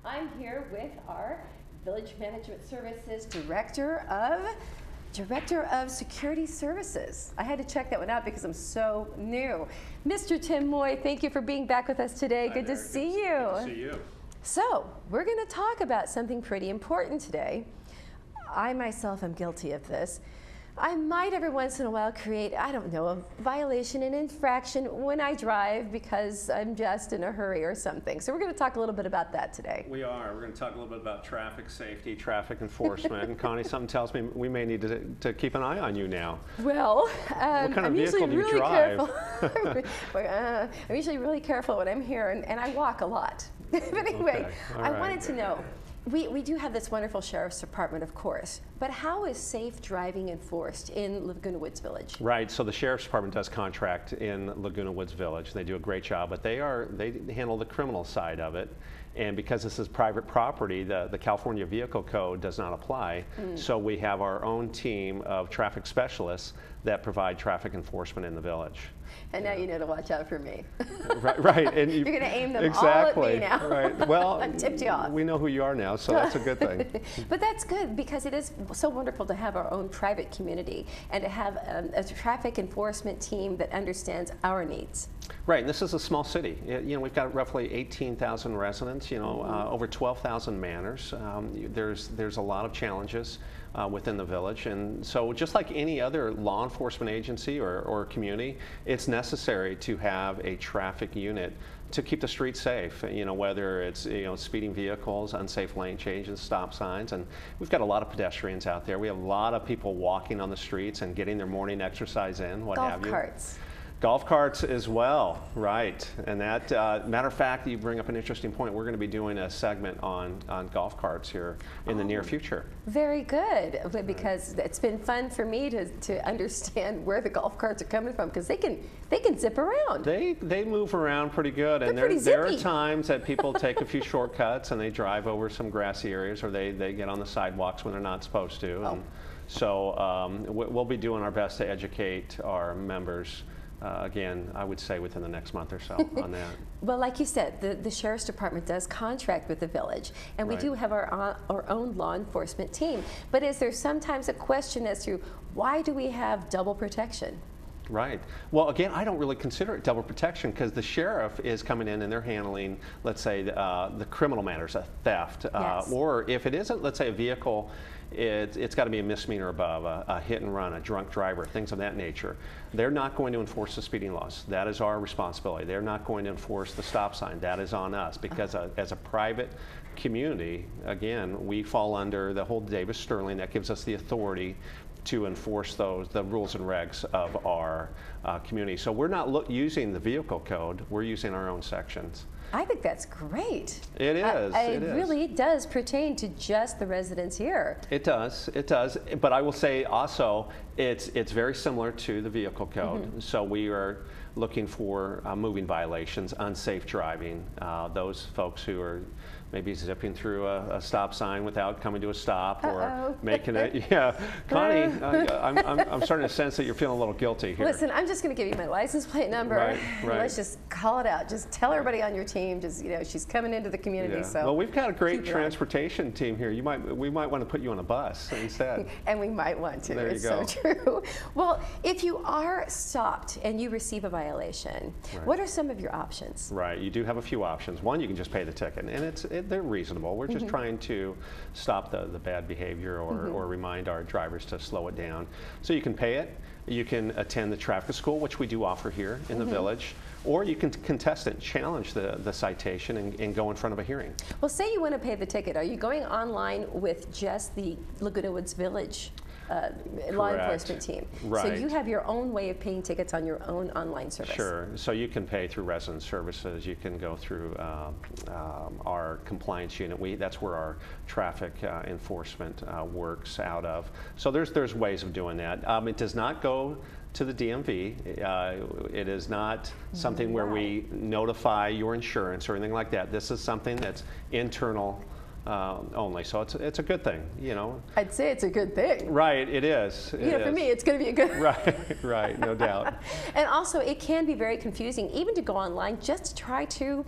I'm here with our Village Management Services Director of Security Services. I had to check that one out because I'm so new. Mr. Tim Moy, thank you for being back with us today. Good to see you. Good to see you. So, we're going to talk about something pretty important today. I myself am guilty of this. I might every once in a while create, I don't know, a violation, an infraction when I drive because I'm just in a hurry or something. So we're going to talk a little bit about that today. We are. We're going to talk a little bit about traffic safety, traffic enforcement. And Connie, something tells me we may need to keep an eye on you now. Well, what kind of I'm vehicle usually do you really drive? careful. I'm usually really careful when I'm here, and I walk a lot. But anyway, Okay. All I right. wanted to know, we do have this wonderful Sheriff's Department, of course, but how is safe driving enforced in Laguna Woods Village? Right. So the Sheriff's Department does contract in Laguna Woods Village. They do a great job, but they handle the criminal side of it. And because this is private property, the California Vehicle Code does not apply. So we have our own team of traffic specialists that provide traffic enforcement in the village. And now you know to watch out for me. Right. And You're going to aim them exactly, all at me now. Right. Well, I've tipped you off. We know who you are now, so that's a good thing. But that's good because it is so wonderful to have our own private community and to have a traffic enforcement team that understands our needs. Right, and this is a small city. We've got roughly 18,000 residents. Over 12,000 manners. There's a lot of challenges within the village, and so just like any other law enforcement agency or community, it's necessary to have a traffic unit to keep the streets safe. Whether it's speeding vehicles, unsafe lane changes, stop signs, and we've got a lot of pedestrians out there. We have a lot of people walking on the streets and getting their morning exercise in. What have you? Golf carts. Golf carts as well, right. And that, matter of fact, you bring up an interesting point. We're going to be doing a segment on golf carts here in the near future. Very good, because it's been fun for me to understand where the golf carts are coming from, because they can zip around. They move around pretty good, and there are times that people take a few shortcuts and they drive over some grassy areas, or they get on the sidewalks when they're not supposed to. Oh. And so we'll be doing our best to educate our members. Again, I would say within the next month or so on that. Well, like you said, the Sheriff's Department does contract with the village, and we Right. do have our own law enforcement team. But is there sometimes a question as to why do we have double protection? Right. Well, again, I don't really consider it double protection because the sheriff is coming in and they're handling, let's say, the criminal matters, a theft, Yes. or if it isn't, let's say, a vehicle, it's got to be a misdemeanor above, a hit and run, a drunk driver, things of that nature. They're not going to enforce the speeding laws. That is our responsibility. They're not going to enforce the stop sign. That is on us because as a private community, again, we fall under the whole Davis-Sterling that gives us the authority to enforce the rules and regs of our community. So we're not using the vehicle code, we're using our own sections. I think that's great. It is. It really does pertain to just the residents here. It does. But I will say also, it's very similar to the vehicle code. So we are looking for moving violations, unsafe driving, those folks who are maybe zipping through a stop sign without coming to a stop, or making it. Yeah, Connie, I'm starting to sense that you're feeling a little guilty here. Listen, I'm just going to give you my license plate number. Right. Let's just call it out. Just tell everybody on your team. Just she's coming into the community. Yeah. So well, we've got a great keep it on. transportation team here. We might want to put you on a bus instead. And we might want to. There you it's go. so true. Well, if you are stopped and you receive a violation, Right. what are some of your options? Right, you do have a few options. One, you can just pay the ticket, and they're reasonable. We're just trying to stop the bad behavior or remind our drivers to slow it down. So you can pay it. You can attend the traffic school, which we do offer here in the village, or you can contest it, challenge the citation, and go in front of a hearing. Well, say you want to pay the ticket. Are you going online with just the Laguna Woods Village law enforcement team? Right. So you have your own way of paying tickets on your own online service. Sure. So you can pay through resident services. You can go through our compliance unit. That's where our traffic enforcement works out of. So there's ways of doing that. It does not go to the DMV. It is not something where we notify your insurance or anything like that. This is something that's internal only. So it's a good thing, I'd say it's a good thing. Right, it is. For me, it's going to be a good Right, no doubt. And also, it can be very confusing, even to go online just to try to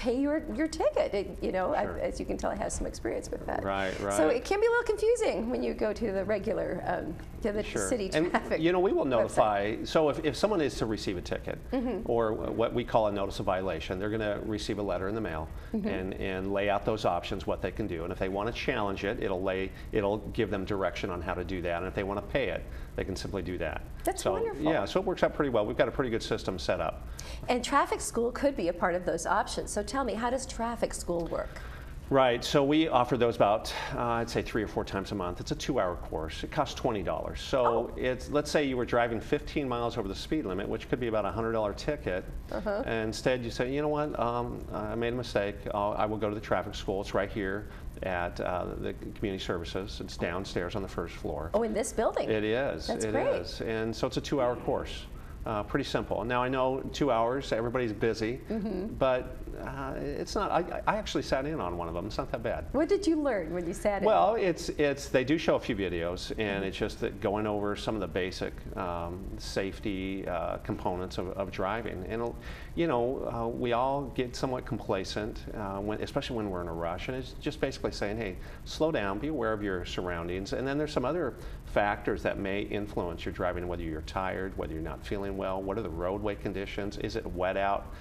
pay your ticket. You know, Sure. as you can tell, I have some experience with that. Right, right. So it can be a little confusing when you go to the regular, to the Sure. city And, traffic. you know, we will website. notify, so if someone is to receive a ticket, or what we call a notice of violation, they're going to receive a letter in the mail and lay out those options, what they can do. And if they want to challenge it, it'll give them direction on how to do that. And if they want to pay it, they can simply do that. That's so, wonderful. Yeah, so it works out pretty well. We've got a pretty good system set up. And traffic school could be a part of those options. So tell me, how does traffic school work? Right, so we offer those about, I'd say 3 or 4 times a month. It's a 2-hour course. It costs $20. So let's say you were driving 15 miles over the speed limit, which could be about a $100 ticket. And instead you say, you know what, I made a mistake. I will go to the traffic school. It's right here at the community services. It's downstairs on the first floor. Oh, in this building? It is. That's it great. is. And so it's a 2-hour course. Pretty simple. Now I know 2 hours, everybody's busy, but it's not. I actually sat in on one of them. It's not that bad. What did you learn when you sat in? Well, they do show a few videos, and it's just that going over some of the basic safety components of driving. And you know, we all get somewhat complacent, especially when we're in a rush. And it's just basically saying, hey, slow down, be aware of your surroundings. And then there's some other factors that may influence your driving, whether you're tired, whether you're not feeling well. What are the roadway conditions? Is it wet out?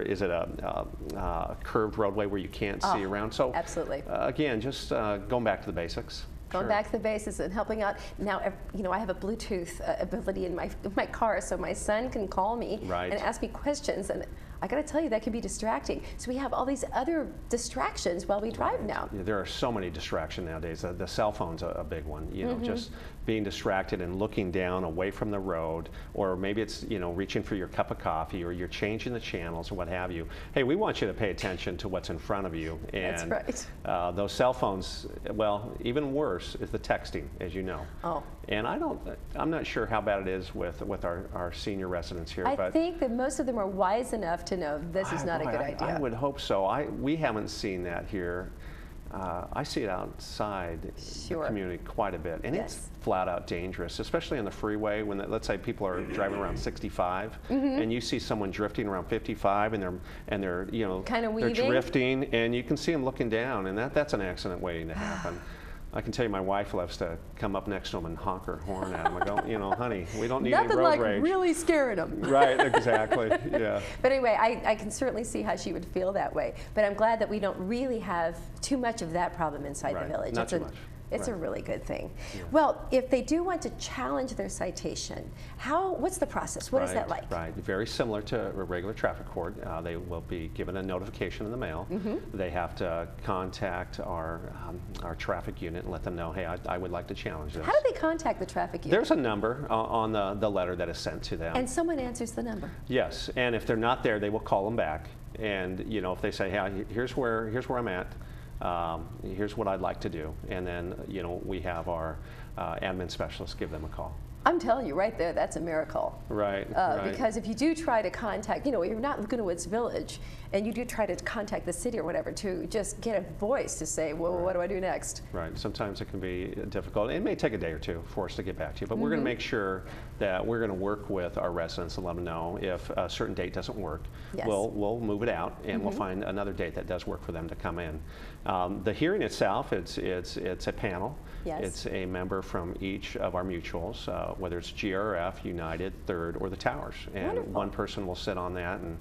Is it a curved roadway where you can't see around? So absolutely. Again, just going back to the basics. Going back to the basics and helping out. Now, you know, I have a Bluetooth ability in my car, so my son can call me and ask me questions. And I got to tell you, that can be distracting. So we have all these other distractions while we drive now. Yeah, there are so many distractions nowadays. The cell phone's a big one. You know, just being distracted and looking down away from the road, or maybe it's, you know, reaching for your cup of coffee, or you're changing the channels or what have you. Hey, we want you to pay attention to what's in front of you. And that's right. Those cell phones, well, even worse is the texting, as you know. Oh. And I'm not sure how bad it is with our senior residents here. I think that most of them are wise enough to know this is not a good idea. I would hope so. We haven't seen that here. I see it outside the community quite a bit, and it's flat out dangerous, especially on the freeway when, let's say, people are driving around 65, and you see someone drifting around 55, and they're you know, kind of weaving. They're drifting, and you can see them looking down, and that's an accident waiting to happen. I can tell you, my wife loves to come up next to them and honk her horn at them. I go, you know, honey, we don't need any road like rage. really scaring them. Right, exactly, yeah. But anyway, I can certainly see how she would feel that way. But I'm glad that we don't really have too much of that problem inside the village. Not too much. It's a really good thing. Yeah. Well, if they do want to challenge their citation, what's the process? What is that like? Right, very similar to a regular traffic court. They will be given a notification in the mail. They have to contact our traffic unit and let them know, hey, I would like to challenge this. How do they contact the traffic unit? There's a number on the letter that is sent to them. And someone answers the number? Yes, and if they're not there, they will call them back. And you know, if they say, hey, here's where I'm at. Here's what I'd like to do, and then you know, we have our admin specialist give them a call. I'm telling you, right there, that's a miracle. Right, Because if you do try to contact, you know, you're not Gunowitz Village, and you do try to contact the city or whatever to just get a voice to say, well, what do I do next? Right. Sometimes it can be difficult. It may take a day or two for us to get back to you, but we're going to make sure that we're going to work with our residents and let them know if a certain date doesn't work. Yes. We'll move it out, and we'll find another date that does work for them to come in. The hearing itself, it's a panel. Yes. It's a member from each of our mutuals, whether it's GRF, United, Third, or the Towers. And Wonderful. one person will sit on that, and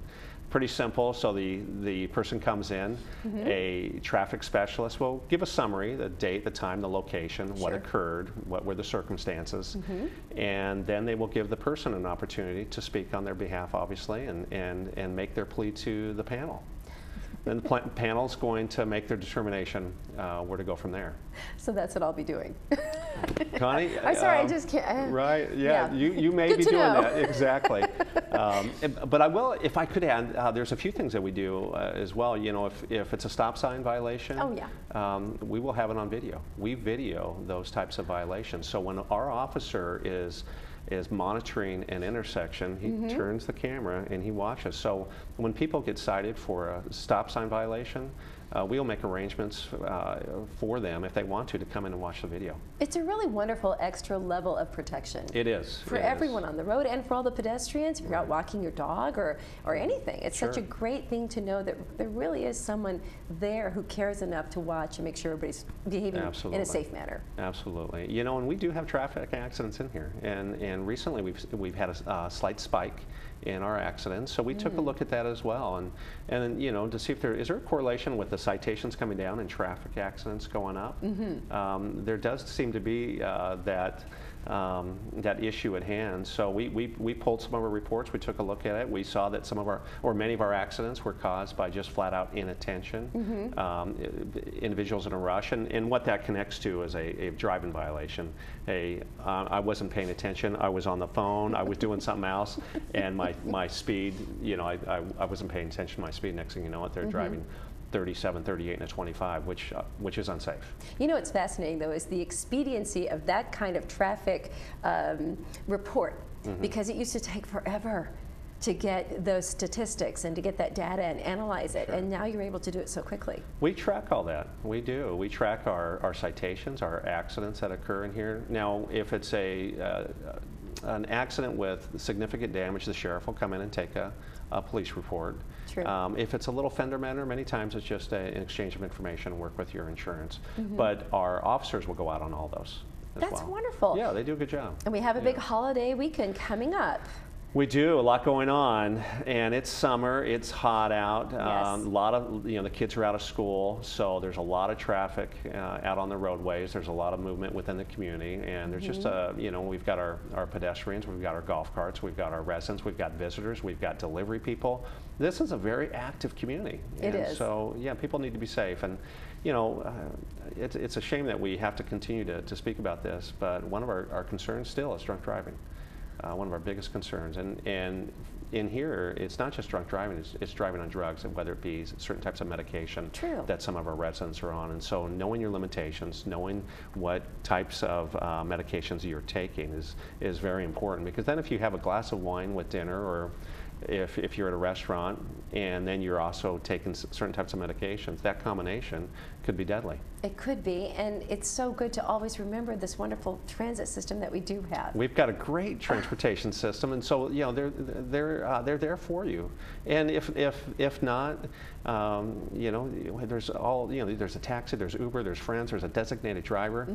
pretty simple. So the person comes in, a traffic specialist will give a summary, the date, the time, the location, what occurred, what were the circumstances, and then they will give the person an opportunity to speak on their behalf, obviously, and make their plea to the panel. Then the panel's going to make their determination where to go from there. So that's what I'll be doing. Connie? I'm sorry, I just can't. Right, yeah. You may Good be to doing know. that, exactly. But I will, if I could add, there's a few things that we do as well. You know, if it's a stop sign violation, we will have it on video. We video those types of violations. So when our officer is monitoring an intersection, he turns the camera and he watches. So when people get cited for a stop sign violation, we'll make arrangements for them if they want to come in and watch the video. It's a really wonderful extra level of protection. It is. For everyone on the road and for all the pedestrians, if you're out walking your dog or anything. It's Sure. such a great thing to know that there really is someone there who cares enough to watch and make sure everybody's behaving Absolutely. in a safe manner. Absolutely. You know, and we do have traffic accidents in here, and recently we've had a slight spike in our accidents, so we took a look at that as well, and you know, to see if is there a correlation with the citations coming down and traffic accidents going up. There does seem to be that issue at hand. So we pulled some of our reports, we took a look at it, we saw that many of our accidents were caused by just flat out inattention, individuals in a rush, and what that connects to is a driving violation. I wasn't paying attention, I was on the phone, I was doing something else, and my speed, you know, I wasn't paying attention to my speed. Next thing you know, they're driving 37, 38, and a 25, which is unsafe. You know what's fascinating, though, is the expediency of that kind of traffic report, because it used to take forever to get those statistics and to get that data and analyze it, and now you're able to do it so quickly. We track all that. We do. We track our citations, our accidents that occur in here. Now, if it's an accident with significant damage, the sheriff will come in and take a police report. True. If it's a little fender bender, many times it's just an exchange of information and work with your insurance. But our officers will go out on all those as well. That's wonderful. Yeah, they do a good job. And we have a big holiday weekend coming up. We do, a lot going on, and it's summer, it's hot out. Yes. A lot of, the kids are out of school, so there's a lot of traffic out on the roadways. There's a lot of movement within the community, and there's just we've got our pedestrians, we've got our golf carts, we've got our residents, we've got visitors, we've got delivery people. This is a very active community. It is. So, yeah, people need to be safe, and it's a shame that we have to continue to speak about this, but one of our concerns still is drunk driving. One of our biggest concerns, and in here, it's not just drunk driving, it's driving on drugs, and whether it be certain types of medication that some of our residents are on. And so knowing your limitations, knowing what types of medications you're taking is very important, because then if you have a glass of wine with dinner, or if you're at a restaurant and then you're also taking certain types of medications, that combination could be deadly. It could be, and it's so good to always remember this wonderful transit system that we do have. We've got a great transportation system, and so they're there for you. And if not, there's there's a taxi, there's Uber, there's Friends, there's a designated driver.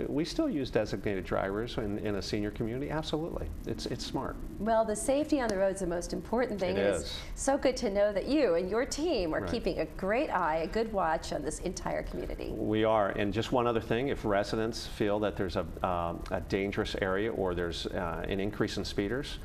We still use designated drivers in a senior community. Absolutely, it's smart. Well, the safety on the road is the most important thing. It is so good to know that you and your team are keeping a great eye, a good watch on this entire community. We are, and just one other thing, if residents feel that there's a dangerous area or there's an increase in speeders,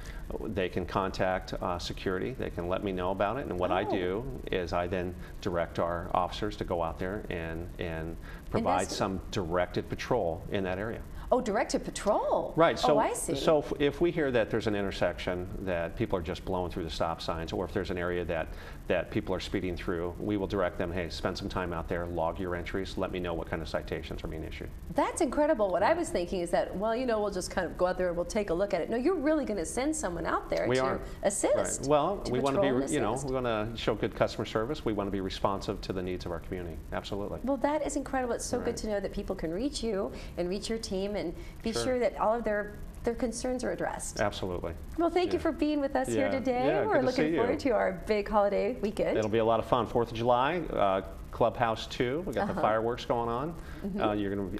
they can contact security. They can let me know about it, and what I do is I then direct our officers to go out there and provide some directed patrol in that area. Oh, directed patrol. Right. So, I see. So if we hear that there's an intersection that people are just blowing through the stop signs, or if there's an area that people are speeding through, we will direct them, hey, spend some time out there, log your entries, let me know what kind of citations are being issued. That's incredible. What I was thinking is that, well, we'll just kind of go out there and we'll take a look at it. No, you're really going to send someone out there to assist. Right. Well, to we want to be, we want to show good customer service. We want to be responsive to the needs of our community. Absolutely. Well, that is incredible. It's so good to know that people can reach you and reach your team and be sure that all of their concerns are addressed. Absolutely. Well, thank you for being with us here today. Yeah, We're looking forward to our big holiday weekend. It'll be a lot of fun. 4th of July, Clubhouse 2. We got the fireworks going on.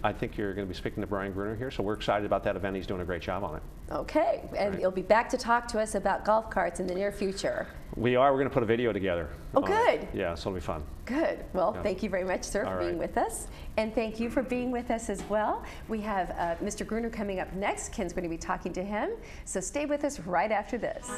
I think you're going to be speaking to Brian Gruner here, so we're excited about that event. He's doing a great job on it. Okay, and you'll be back to talk to us about golf carts in the near future. We are. We're going to put a video together. Oh, good. Yeah, so it'll be fun. Good. Well, thank you very much, sir, for being with us. And thank you for being with us as well. We have Mr. Gruner coming up next. Ken's going to be talking to him. So stay with us right after this.